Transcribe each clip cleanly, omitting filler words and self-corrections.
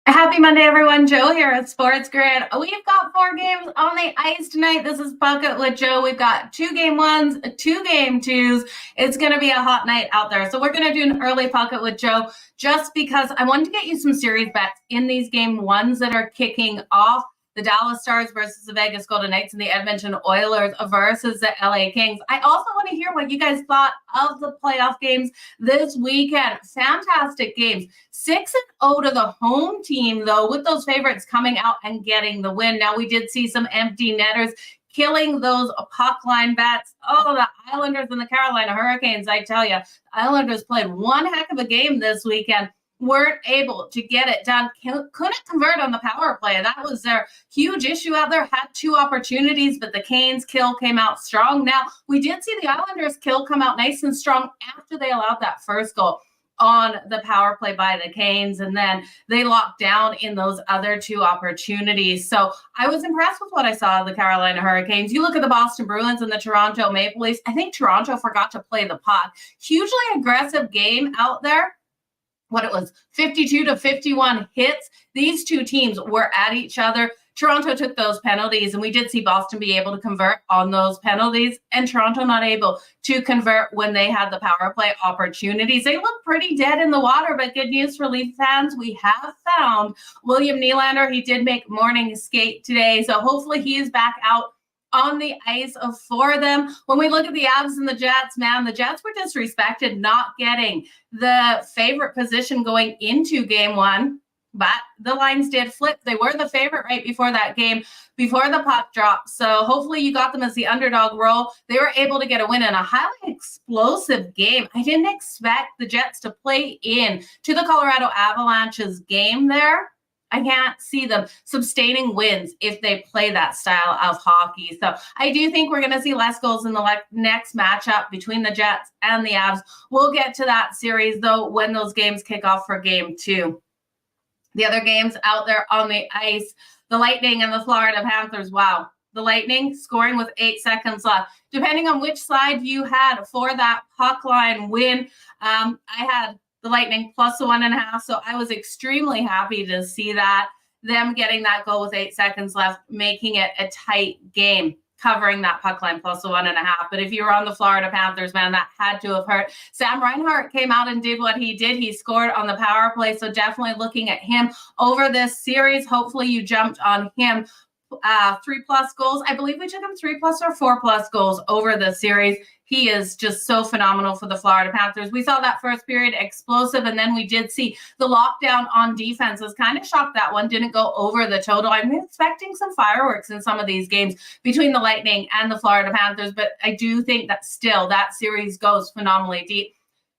Happy Monday, everyone. Jo here at SportsGrid. We've got 4 games on the ice tonight. This is Bucket with Jo. We've got 2 game 1s, 2 game 2s. It's going to be a hot night out there. So we're going to do an early Bucket with Jo just because I wanted to get you some serious bets in these game 1s that are kicking off. The Dallas Stars versus the Vegas Golden Knights and the Edmonton Oilers versus the LA Kings. I also want to hear what you guys thought of the playoff games this weekend. Fantastic games. 6-0 to the home team, though, with those favorites coming out and getting the win. Now, we did see some empty netters killing those puck line bats. Oh, the Islanders and the Carolina Hurricanes, I tell you. The Islanders played one heck of a game this weekend. Weren't able to get it done. Couldn't convert on the power play. That was their huge issue out there. Had 2 opportunities, but the Canes kill came out strong. Now, we did see the Islanders kill come out nice and strong after they allowed that first goal on the power play by the Canes, and then they locked down in those other 2 opportunities. So I was impressed with what I saw of the Carolina Hurricanes. You look at the Boston Bruins and the Toronto Maple Leafs. I think Toronto forgot to play the puck. Hugely aggressive game out there. What it was, 52 to 51 hits. These 2 teams were at each other. Toronto took those penalties, and we did see Boston be able to convert on those penalties, and Toronto not able to convert when they had the power play opportunities. They look pretty dead in the water, but good news for Leaf fans. We have found William Nylander. He did make morning skate today, so hopefully he is back out on the ice for them. When we look at the Avs and the Jets, man, the Jets were disrespected not getting the favorite position going into game 1, but the lines did flip. They were the favorite right before that game, before the puck dropped. So hopefully you got them as the underdog role. They were able to get a win in a highly explosive game. I didn't expect the Jets to play in to the Colorado Avalanche's game there. I can't see them sustaining wins if they play that style of hockey. So I do think we're going to see less goals in the next matchup between the Jets and the Avs. We'll get to that series, though, when those games kick off for game 2. The other games out there on the ice, the Lightning and the Florida Panthers. Wow. The Lightning scoring with 8 seconds left. Depending on which side you had for that puck line win, I had the Lightning plus the 1.5. So I was extremely happy to see that, them getting that goal with 8 seconds left, making it a tight game, covering that puck line plus the 1.5. But if you were on the Florida Panthers, man, that had to have hurt. Sam Reinhart came out and did what he did. He scored on the power play. So definitely looking at him over this series. Hopefully you jumped on him. 3+ goals. I believe we took him 3+ or 4+ goals over the series. He is just so phenomenal for the Florida Panthers. We saw that first period explosive, and then we did see the lockdown on defense. Was kind of shocked that one didn't go over the total. I'm expecting some fireworks in some of these games between the Lightning and the Florida Panthers, but I do think that still that series goes phenomenally deep.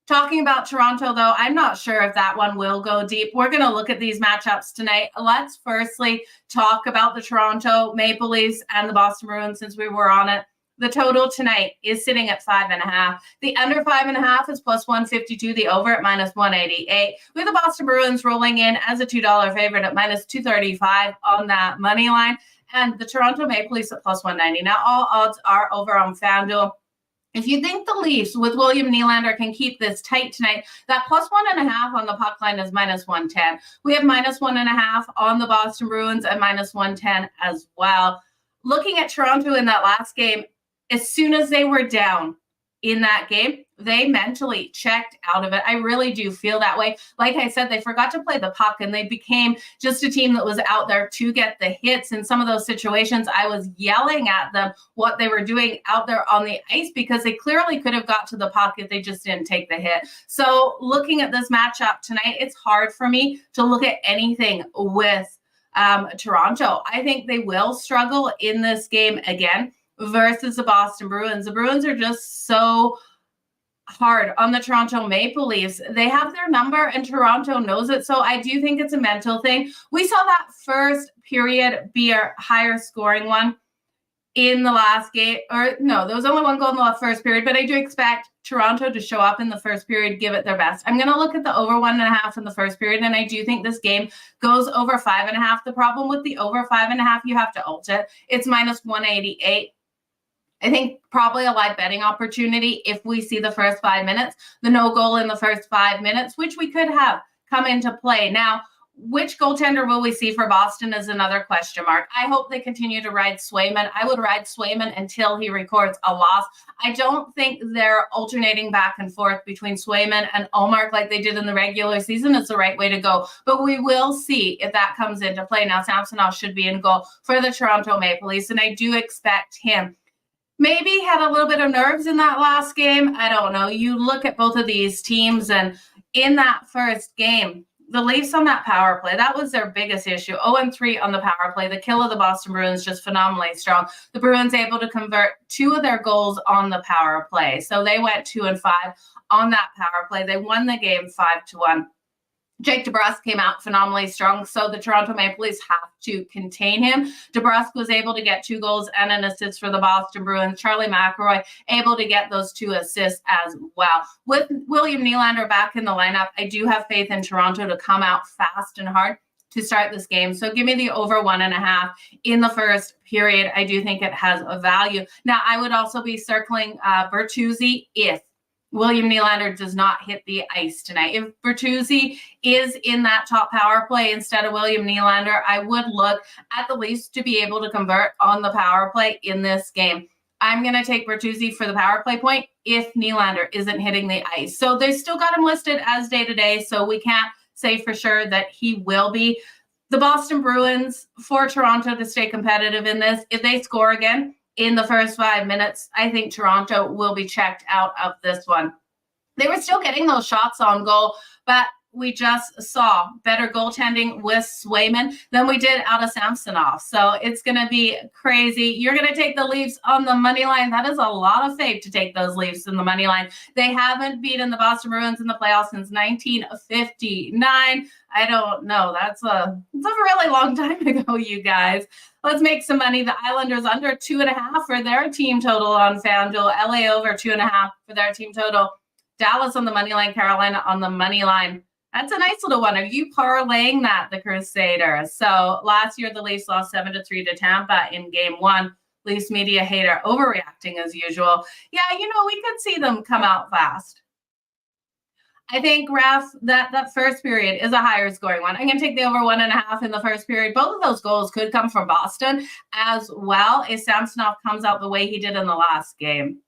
Talking about Toronto, though, I'm not sure if that one will go deep. We're going to look at these matchups tonight. Let's firstly talk about the Toronto Maple Leafs and the Boston Bruins since we were on it. The total tonight is sitting at 5.5. The under 5.5 is plus 152. The over at minus 188. With the Boston Bruins rolling in as a $2 favorite at minus 235 on that money line. And the Toronto Maple Leafs at plus 190. Now, all odds are over on FanDuel. If you think the Leafs with William Nylander can keep this tight tonight, that plus 1.5 on the puck line is minus 110. We have minus 1.5 on the Boston Bruins at minus 110 as well. Looking at Toronto in that last game, as soon as they were down in that game, they mentally checked out of it. I really do feel that way. Like I said, they forgot to play the puck, and they became just a team that was out there to get the hits. In some of those situations, I was yelling at them what they were doing out there on the ice because they clearly could have got to the puck if they just didn't take the hit. So looking at this matchup tonight, it's hard for me to look at anything with Toronto. I think they will struggle in this game again versus the Boston Bruins. The Bruins are just so hard on the Toronto Maple Leafs. They have their number and Toronto knows it. So I do think it's a mental thing. We saw that first period be a higher scoring one in the last game. Or no, there was only one goal in the first period, but I do expect Toronto to show up in the first period, give it their best. I'm going to look at the over 1.5 in the first period, and I do think this game goes over 5.5. The problem with the over 5.5, you have to alt it. It's minus 188. I think probably a live betting opportunity if we see the first 5 minutes, the no goal in the first 5 minutes, which we could have come into play. Now, which goaltender will we see for Boston is another question mark. I hope they continue to ride Swayman. I would ride Swayman until he records a loss. I don't think they're alternating back and forth between Swayman and Ullmark like they did in the regular season. It's the right way to go. But we will see if that comes into play. Now, Samsonov should be in goal for the Toronto Maple Leafs, and I do expect him. Maybe had a little bit of nerves in that last game. I don't know. You look at both of these teams, and in that first game, the Leafs on that power play, that was their biggest issue. 0-3 on the power play. The kill of the Boston Bruins just phenomenally strong. The Bruins able to convert 2 of their goals on the power play. So they went 2-5 on that power play. They won the game 5-1. Jake DeBrusk came out phenomenally strong, so the Toronto Maple Leafs have to contain him. DeBrusk was able to get 2 goals and an assist for the Boston Bruins. Charlie McElroy able to get those 2 assists as well. With William Nylander back in the lineup, I do have faith in Toronto to come out fast and hard to start this game. So give me the over 1.5 in the first period. I do think it has a value. Now, I would also be circling Bertuzzi if William Nylander does not hit the ice tonight. If Bertuzzi is in that top power play instead of William Nylander, I would look at the Leafs to be able to convert on the power play in this game. I'm going to take Bertuzzi for the power play point if Nylander isn't hitting the ice. So they still got him listed as day-to-day, so we can't say for sure that he will be. The Boston Bruins, for Toronto to stay competitive in this, if they score again in the first 5 minutes, I think Toronto will be checked out of this one. They were still getting those shots on goal, but we just saw better goaltending with Swayman than we did out of Samsonov. So it's going to be crazy. You're going to take the Leafs on the money line. That is a lot of faith to take those Leafs in the money line. They haven't beaten the Boston Bruins in the playoffs since 1959. I don't know. That's a really long time ago, you guys. Let's make some money. The Islanders under 2.5 for their team total on FanDuel. LA over 2.5 for their team total. Dallas on the money line. Carolina on the money line. That's a nice little one. Are you parlaying that, the Crusaders? So last year, the Leafs lost 7-3 to Tampa in game 1. Leafs media hater overreacting as usual. Yeah, we could see them come out fast. I think, Raf, that first period is a higher scoring one. I'm going to take the over 1.5 in the first period. Both of those goals could come from Boston as well if Samsonov comes out the way he did in the last game.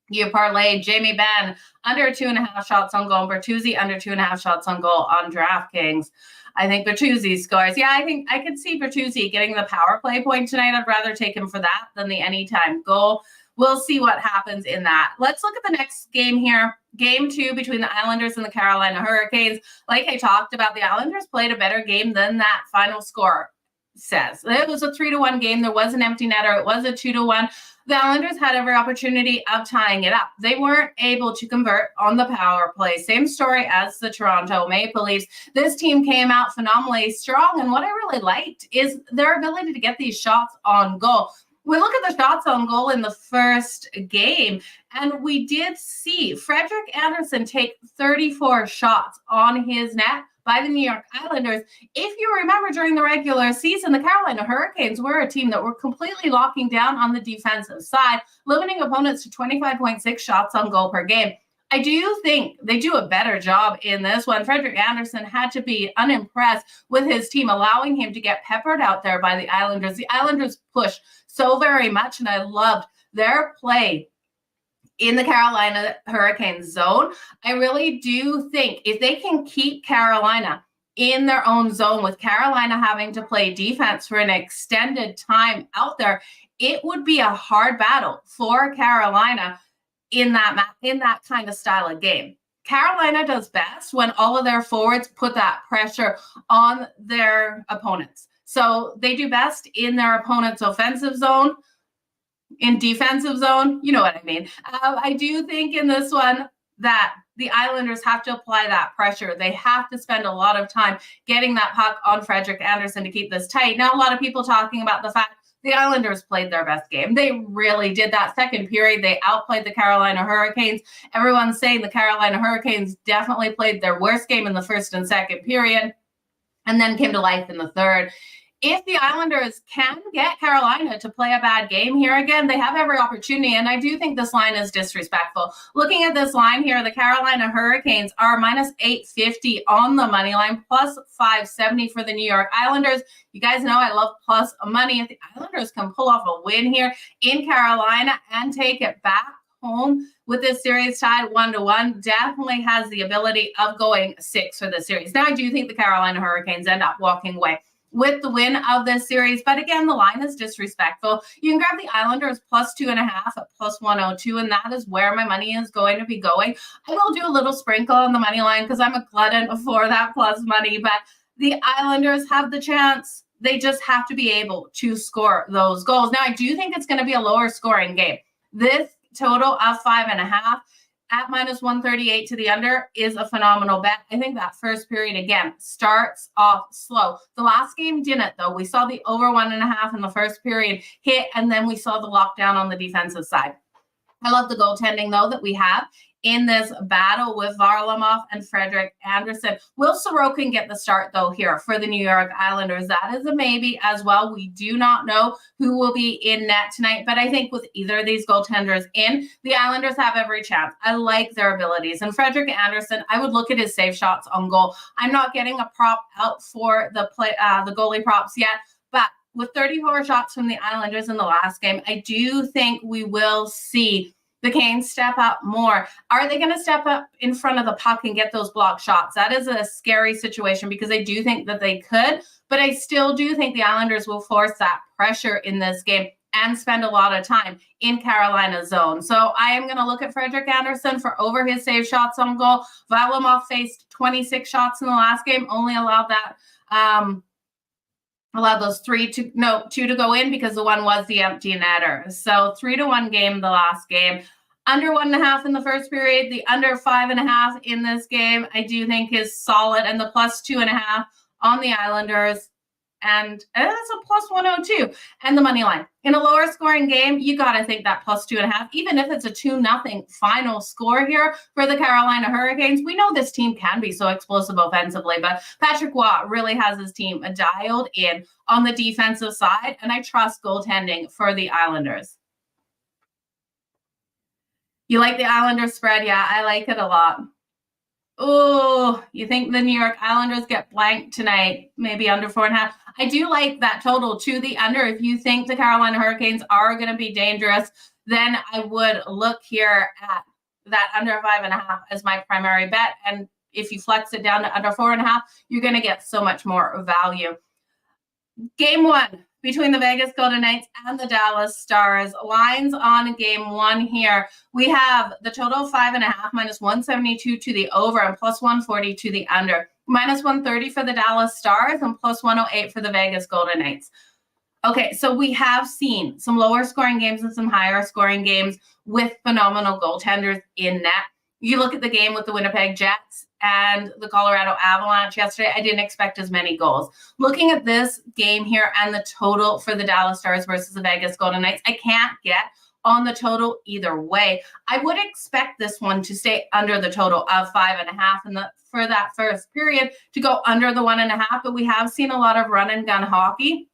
You parlayed Jamie Benn under 2.5 shots on goal, Bertuzzi under 2.5 shots on goal on DraftKings. I think Bertuzzi scores. Yeah, I think I could see Bertuzzi getting the power play point tonight. I'd rather take him for that than the anytime goal. We'll see what happens in that. Let's look at the next game here. Game 2 between the Islanders and the Carolina Hurricanes. Like I talked about, the Islanders played a better game than that final score says. It was a 3-1 game. There was an empty netter. It was a 2-1. The Islanders had every opportunity of tying it up. They weren't able to convert on the power play. Same story as the Toronto Maple Leafs. This team came out phenomenally strong, and what I really liked is their ability to get these shots on goal. We look at the shots on goal in the first game, and we did see Frederik Andersen take 34 shots on his net by the New York Islanders. If you remember, during the regular season, the Carolina Hurricanes were a team that were completely locking down on the defensive side, limiting opponents to 25.6 shots on goal per game. I do think they do a better job in this one. Frederik Andersen had to be unimpressed with his team, allowing him to get peppered out there by the Islanders. The Islanders pushed so very much, and I loved their play in the Carolina Hurricanes zone. I really do think if they can keep Carolina in their own zone, with Carolina having to play defense for an extended time out there, it would be a hard battle for Carolina in that kind of style of game. Carolina does best when all of their forwards put that pressure on their opponents. So they do best in their opponent's offensive zone, in defensive zone. You know what I mean. I do think in this one that the Islanders have to apply that pressure. They have to spend a lot of time getting that puck on Frederik Andersen to keep this tight. Now, a lot of people talking about the fact the Islanders played their best game. They really did. That second period, they outplayed the Carolina Hurricanes. Everyone's saying the Carolina Hurricanes definitely played their worst game in the first and second period, and then came to life in the third. if the Islanders can get Carolina to play a bad game here again, they have every opportunity. And I do think this line is disrespectful. Looking at this line here, the Carolina Hurricanes are minus 850 on the money line, plus 570 for the New York Islanders. You guys know I love plus money. If the Islanders can pull off a win here in Carolina and take it back home with this series tied 1-1, definitely has the ability of going 6 for the series. Now, I do think the Carolina Hurricanes end up walking away with the win of this series. But again, the line is disrespectful. You can grab the Islanders plus 2.5 at plus 102, and that is where my money is going to be going. I will do a little sprinkle on the money line because I'm a glutton for that plus money, but the Islanders have the chance. They just have to be able to score those goals. Now, I do think it's going to be a lower scoring game. This total of 5.5 at minus 138 to the under is a phenomenal bet. I think that first period, again, starts off slow. The last game didn't, though. We saw the over 1.5 in the first period hit, and then we saw the lockdown on the defensive side. I love the goaltending, though, that we have in this battle with Varlamov and Frederik Andersen. Will Sorokin get the start, though, here for the New York Islanders? That is a maybe as well. We do not know who will be in net tonight, but I think with either of these goaltenders in, the Islanders have every chance. I like their abilities. And Frederik Andersen, I would look at his save shots on goal. I'm not getting a prop out for the goalie props yet, but with 34 shots from the Islanders in the last game, I do think we will see the Canes step up more. Are they going to step up in front of the puck and get those block shots? That is a scary situation because I do think that they could, but I still do think the Islanders will force that pressure in this game and spend a lot of time in Carolina's zone. So I am going to look at Frederik Andersen for over his save shots on goal. Varlamov faced 26 shots in the last game, only allowed those two to go in because the one was the empty netter. So 3-1 game the last game. Under 1.5 in the first period, the under 5.5 in this game, I do think is solid, and the plus 2.5 on the Islanders. And that's a plus 102 and the money line. In a lower scoring game, you got to think that plus 2.5, even if it's a 2-0 final score here for the Carolina Hurricanes. We know this team can be so explosive offensively, but Patrick Watt really has his team dialed in on the defensive side, and I trust goaltending for the Islanders. You like the Islanders spread? Yeah, I like it a lot. Oh, you think the New York Islanders get blanked tonight? Maybe under 4.5. I do like that total to the under. If you think the Carolina Hurricanes are going to be dangerous, then I would look here at that under 5.5 as my primary bet. And if you flex it down to under 4.5, you're going to get so much more value. Game 1 between the Vegas Golden Knights and the Dallas Stars. Lines on game 1 here. We have the total 5.5 minus 172 to the over and plus 140 to the under. Minus 130 for the Dallas Stars and plus 108 for the Vegas Golden Knights. Okay, so we have seen some lower scoring games and some higher scoring games with phenomenal goaltenders in net. You look at the game with the Winnipeg Jets and the Colorado Avalanche yesterday, I didn't expect as many goals. Looking at this game here and the total for the Dallas Stars versus the Vegas Golden Knights, I can't get on the total either way. I would expect this one to stay under the total of 5.5 and for that first period to go under the 1.5, but we have seen a lot of run and gun hockey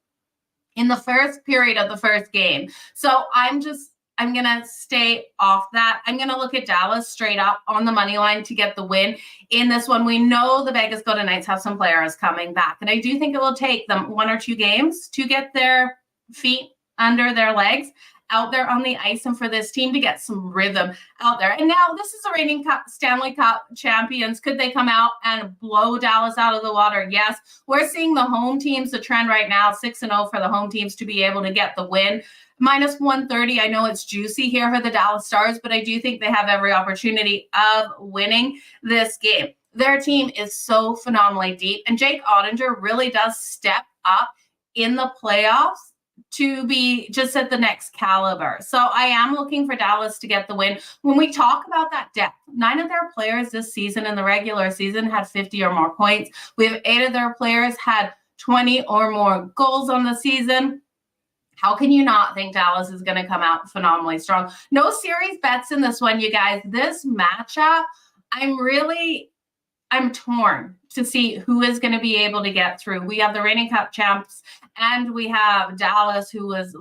in the first period of the first game. So I'm going to stay off that. I'm going to look at Dallas straight up on the money line to get the win in this one. We know the Vegas Golden Knights have some players coming back, and I do think it will take them 1 or 2 games to get their feet under their legs out there on the ice and for this team to get some rhythm out there. And now this is the reigning Stanley Cup champions. Could they come out and blow Dallas out of the water? Yes. We're seeing the home teams, the trend right now, 6-0 for the home teams to be able to get the win. Minus 130, I know it's juicy here for the Dallas Stars, but I do think they have every opportunity of winning this game. Their team is so phenomenally deep, and Jake Ottinger really does step up in the playoffs to be just at the next caliber. So I am looking for Dallas to get the win. When we talk about that depth, 9 of their players this season in the regular season had 50 or more points. We have 8 of their players had 20 or more goals on the season. How can you not think Dallas is going to come out phenomenally strong? No series bets in this one, you guys. This matchup, I'm really I'm torn to see who is going to be able to get through. We have the reigning Cup champs, and we have Dallas, who was,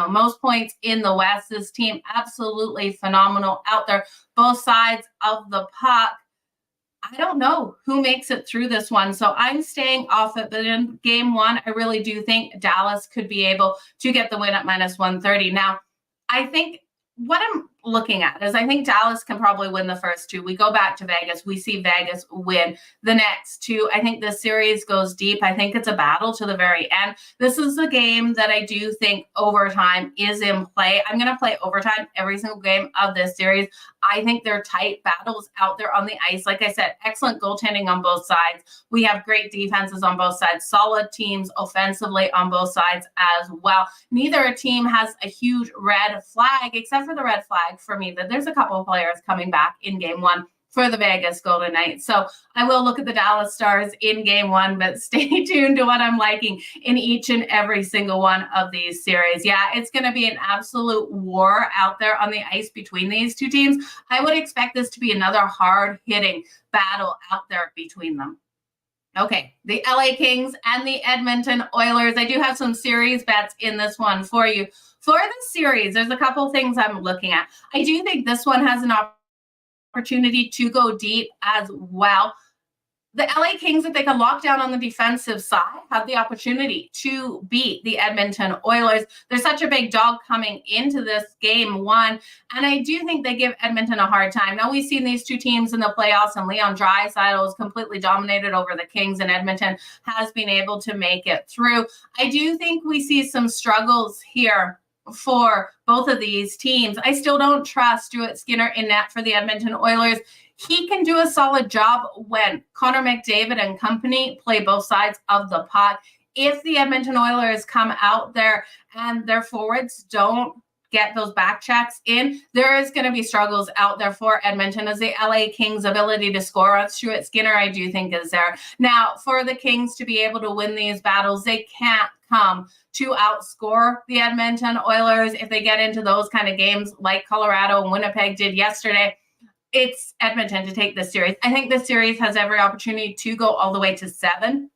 most points in the West. This team absolutely phenomenal out there, both sides of the puck. I don't know who makes it through this one, so I'm staying off it. But in game one, I really do think Dallas could be able to get the win at -130. Now, I think what I'm looking at is I think Dallas can probably win the first two. We go back to Vegas. We see Vegas win the next two. I think this series goes deep. I think it's a battle to the very end. This is a game that I do think overtime is in play. I'm going to play overtime every single game of this series. I think they're tight battles out there on the ice. Like I said, excellent goaltending on both sides. We have great defenses on both sides, solid teams offensively on both sides as well. Neither team has a huge red flag, except for the red flag for me that there's a couple of players coming back in game one for the Vegas Golden Knights. So I will look at the Dallas Stars in game one, but stay tuned to what I'm liking in each and every single one of these series. Yeah, it's going to be an absolute war out there on the ice between these two teams. I would expect this to be another hard-hitting battle out there between them. Okay, the LA Kings and the Edmonton Oilers. I do have some series bets in this one for you. For this series, there's a couple things I'm looking at. I do think this one has an opportunity to go deep as well. The LA Kings, if they can lock down on the defensive side, have the opportunity to beat the Edmonton Oilers. There's such a big dog coming into this game one, and I do think they give Edmonton a hard time. Now, we've seen these two teams in the playoffs, and Leon Draisaitl has completely dominated over the Kings, and Edmonton has been able to make it through. I do think we see some struggles here for both of these teams. I still don't trust Stuart Skinner in net for the Edmonton Oilers. He can do a solid job when Connor McDavid and company play both sides of the puck. If the Edmonton Oilers come out there and their forwards don't get those back checks in, there is going to be struggles out there for Edmonton, as the LA Kings' ability to score on Stuart Skinner, I do think, is there. Now, for the Kings to be able to win these battles, they can't come to outscore the Edmonton Oilers. If they get into those kind of games like Colorado and Winnipeg did yesterday, it's Edmonton to take this series. I think this series has every opportunity to go all the way to 7.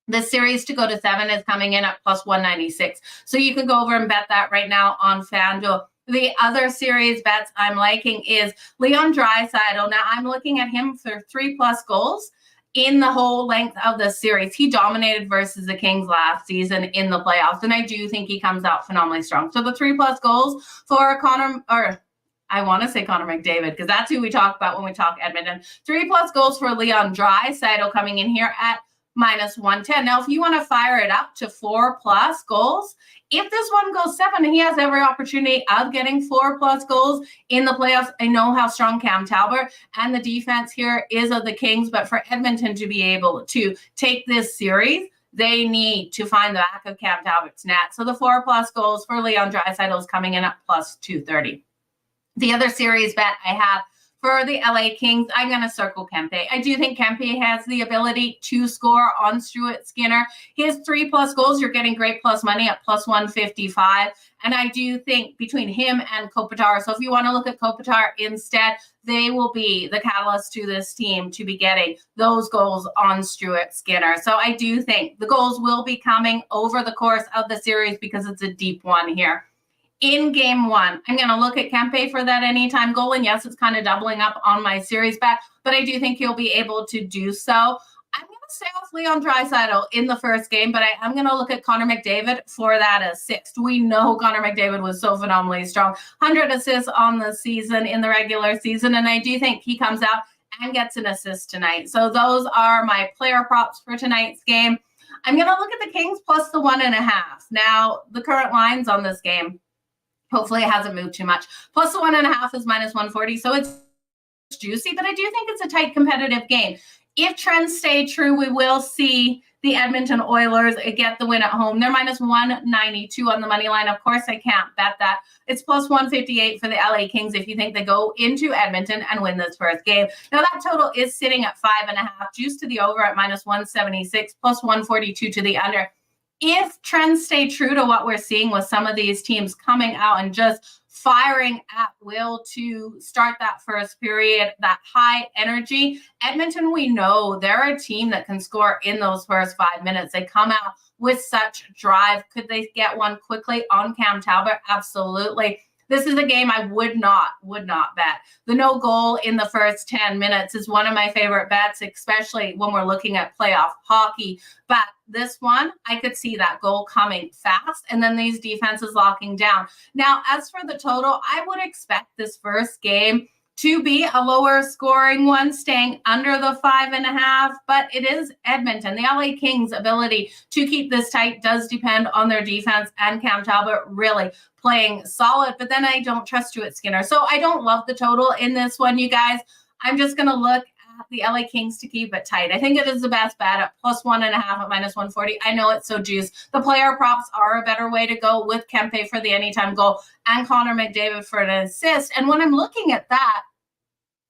The series to go to 7 is coming in at +196. So you can go over and bet that right now on FanDuel. The other series bets I'm liking is Leon Draisaitl. Now, I'm looking at him for 3+ goals in the whole length of the series. He dominated versus the Kings last season in the playoffs, and I do think he comes out phenomenally strong. So the 3+ goals for I want to say Connor McDavid, because that's who we talk about when we talk Edmonton. 3+ goals for Leon Draisaitl coming in here at -110. Now, if you want to fire it up to 4+ goals, if this one goes 7, he has every opportunity of getting 4+ goals in the playoffs. I know how strong Cam Talbot and the defense here is of the Kings, but for Edmonton to be able to take this series, they need to find the back of Cam Talbot's net. So the 4+ goals for Leon Draisaitl is coming in at +230. The other series bet I have for the LA Kings, I'm going to circle Kempe. I do think Kempe has the ability to score on Stuart Skinner. His 3+ goals, you're getting great plus money at +155. And I do think between him and Kopitar, so if you want to look at Kopitar instead, they will be the catalyst to this team to be getting those goals on Stuart Skinner. So I do think the goals will be coming over the course of the series because it's a deep one here. In game one, I'm going to look at Kempe for that anytime goal. And yes, it's kind of doubling up on my series bet, but I do think he'll be able to do so. I'm going to stay off Leon Draisaitl in the first game, but I am going to look at Connor McDavid for that assist. We know Connor McDavid was so phenomenally strong. 100 assists on the season in the regular season, and I do think he comes out and gets an assist tonight. So those are my player props for tonight's game. I'm going to look at the Kings plus the 1.5. Now, the current lines on this game, hopefully it hasn't moved too much. Plus the 1.5 is -140, so it's juicy, but I do think it's a tight competitive game. If trends stay true, we will see the Edmonton Oilers get the win at home. They're -192 on the money line. Of course, I can't bet that. It's +158 for the LA Kings if you think they go into Edmonton and win this first game. Now, that total is sitting at 5.5, juice to the over at -176, +142 to the under. If trends stay true to what we're seeing with some of these teams coming out and just firing at will to start that first period, that high energy. Edmonton, we know they're a team that can score in those first 5 minutes. They come out with such drive. Could they get one quickly on Cam Talbot? Absolutely. This is a game I would not bet. The no goal in the first 10 minutes is one of my favorite bets, especially when we're looking at playoff hockey. But this one, I could see that goal coming fast and then these defenses locking down. Now, as for the total, I would expect this first game to be a lower scoring one, staying under the 5.5, but it is Edmonton. The LA Kings' ability to keep this tight does depend on their defense and Cam Talbot really playing solid, but then I don't trust Stuart Skinner. So I don't love the total in this one, you guys. I'm just going to look at the LA Kings to keep it tight. I think it is the best bet at +1.5 at -140. I know it's so juiced. The player props are a better way to go with Kempe for the anytime goal and Connor McDavid for an assist. And when I'm looking at that,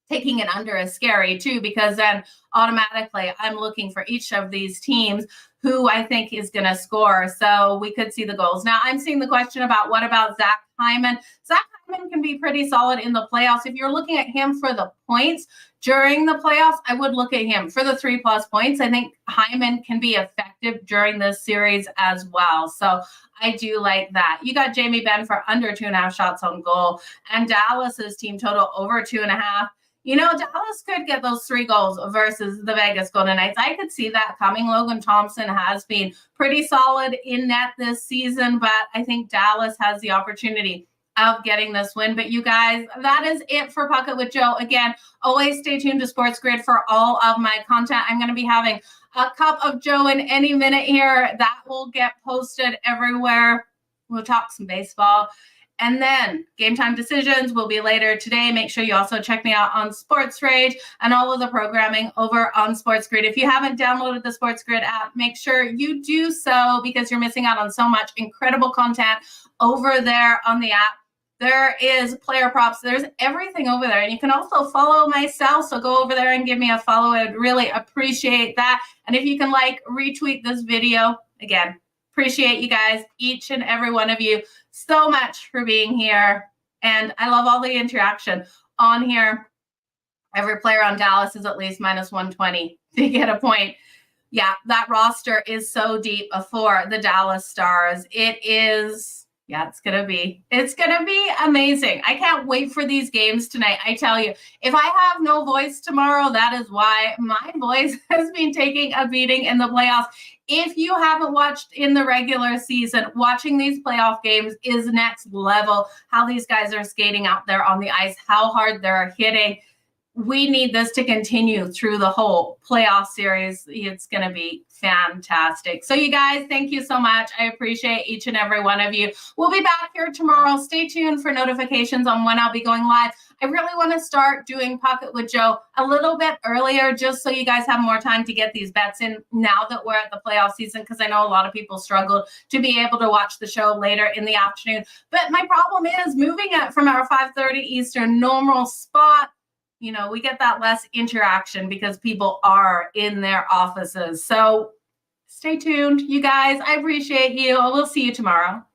taking it under is scary too, because then automatically I'm looking for each of these teams who I think is going to score. So we could see the goals. Now I'm seeing the question about what about Zach Hyman? Zach Hyman can be pretty solid in the playoffs. If you're looking at him for the points during the playoffs, I would look at him for the 3+ points. I think Hyman can be effective during this series as well. So I do like that. You got Jamie Benn for under 2.5 shots on goal and Dallas's team total over 2.5. You know, Dallas could get those 3 goals versus the Vegas Golden Knights. I could see that coming. Logan Thompson has been pretty solid in net this season, but I think Dallas has the opportunity of getting this win. But you guys, that is it for Puck It with Jo. Again, always stay tuned to SportsGrid for all of my content. I'm going to be having a cup of Jo in any minute here. That will get posted everywhere. We'll talk some baseball. And then Game Time Decisions will be later today. Make sure you also check me out on Sports Rage and all of the programming over on SportsGrid. If you haven't downloaded the SportsGrid app, make sure you do so because you're missing out on so much incredible content over there on the app. There is player props. There's everything over there. And you can also follow myself. So go over there and give me a follow. I would really appreciate that. And if you can retweet this video, again, appreciate you guys, each and every one of you, so much for being here. And I love all the interaction on here. Every player on Dallas is at least -120 to get a point. Yeah, that roster is so deep for the Dallas Stars. It is, it's going to be amazing. I can't wait for these games tonight. I tell you, if I have no voice tomorrow, that is why my voice has been taking a beating in the playoffs. If you haven't watched in the regular season, watching these playoff games is next level. How these guys are skating out there on the ice, how hard they're hitting. We need this to continue through the whole playoff series. It's going to be fantastic. So you guys, thank you so much. I appreciate each and every one of you. We'll be back here tomorrow. Stay tuned for notifications on when I'll be going live. I really want to start doing Puck It with Jo a little bit earlier, just so you guys have more time to get these bets in now that we're at the playoff season, because I know a lot of people struggled to be able to watch the show later in the afternoon. But my problem is moving it from our 5:30 Eastern normal spot. You know, we get that less interaction because people are in their offices. So stay tuned, you guys. I appreciate you. We'll see you tomorrow.